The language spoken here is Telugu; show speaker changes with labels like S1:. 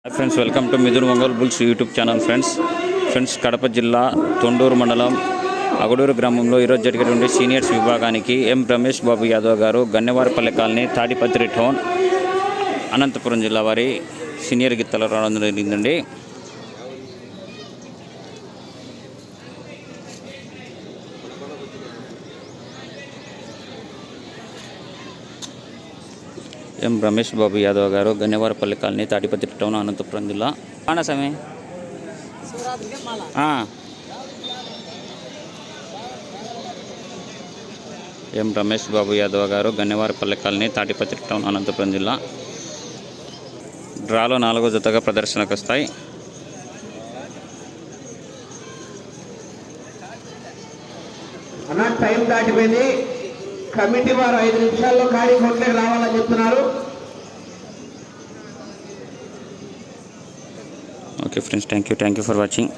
S1: Friends welcome to Mithun Ongole bulls YouTube channel friends Kadapa జిల్లా తొండూరు మండలం అగడూరు గ్రామంలో ఈరోజు జరిగినటువంటి సీనియర్స్ విభాగానికి ఎం రమేష్ బాబు యాదవ్ గారు గన్నెవారిపల్లె కాలనీ తాడిపత్రి టౌన్ అనంతపురం జిల్లా వారి సీనియర్ గిత్తలు రావడం జరిగిందండి. ఎం రమేష్ బాబు యాదవ్ గారు గన్నెవారిపల్లె కాలనీ తాడిపత్రి టౌన్ అనంతపురం జిల్లా. సమయ ఎం రమేష్ బాబు యాదవ్ గారు గన్నెవారిపల్లె కాలనీ తాడిపత్రి టౌన్ అనంతపురం జిల్లా. డ్రాలో 4వ జతగా ప్రదర్శనకు వస్తాయి.
S2: టైం దాటిపోయింది. కమిటీ వారు 5 నిమిషాల్లో ఖాళీ కొట్లేకి రావాలని చెప్తున్నారు.
S1: Okay friends, thank you for watching.